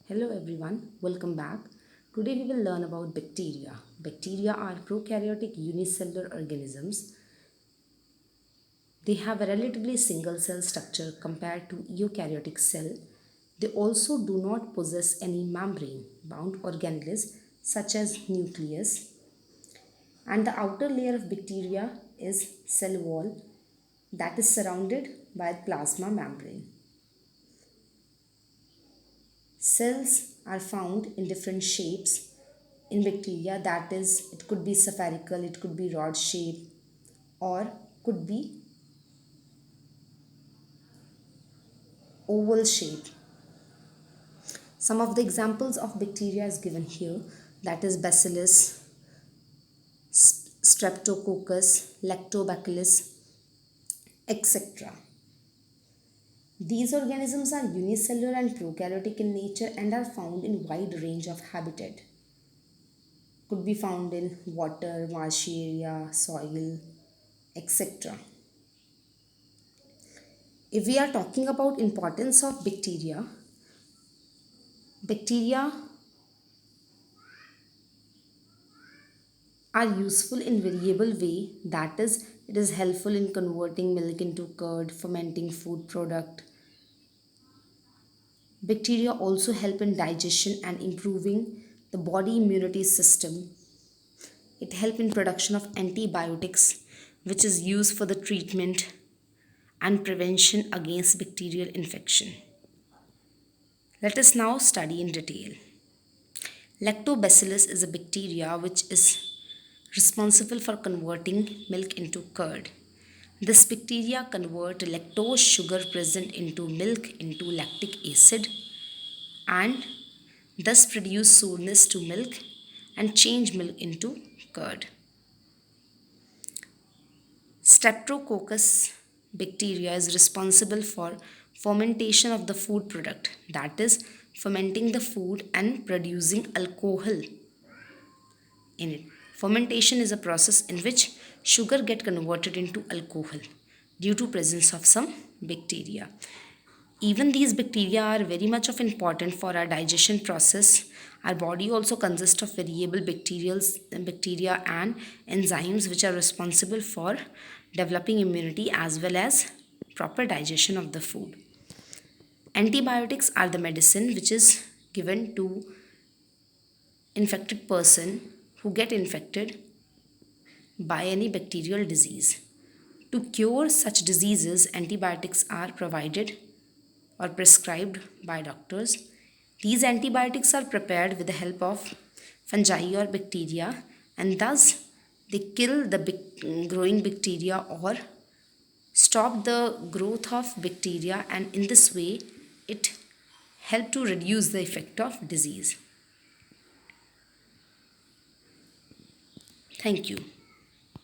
Hello everyone, welcome back. Today we will learn about bacteria. Bacteria are prokaryotic unicellular organisms. They have a relatively single cell structure compared to eukaryotic cell. They also do not possess any membrane bound organelles such as nucleus. And the outer layer of bacteria is cell wall that is surrounded by plasma membrane. Cells are found in different shapes in bacteria, that is, it could be spherical, it could be rod shape, or could be oval shape. Some of the examples of bacteria is given here, that is Bacillus, Streptococcus, Lactobacillus, etc. These organisms are unicellular and prokaryotic in nature and are found in wide range of habitat. Could be found in water, marshy area, soil, etc. If we are talking about importance of bacteria are useful in variable way, that is, it is helpful in converting milk into curd, fermenting food product. Bacteria also help in digestion and improving the body immunity system. It help in production of antibiotics which is used for the treatment and prevention against bacterial infection. Let us now study in detail. Lactobacillus is a bacteria which is responsible for converting milk into curd. This bacteria convert lactose sugar present into milk into lactic acid and thus produce sourness to milk and change milk into curd. Streptococcus bacteria is responsible for fermentation of the food product, that is, fermenting the food and producing alcohol in it. Fermentation is a process in which sugar get converted into alcohol due to presence of some bacteria. Even these bacteria are very much of important for our digestion process. Our body also consists of variable bacteria and enzymes which are responsible for developing immunity as well as proper digestion of the food. Antibiotics are the medicine which is given to infected person who get infected by any bacterial disease. To cure such diseases, antibiotics are provided or prescribed by doctors. These antibiotics are prepared with the help of fungi or bacteria and thus they kill the growing bacteria or stop the growth of bacteria, and in this way it help to reduce the effect of disease. Thank you.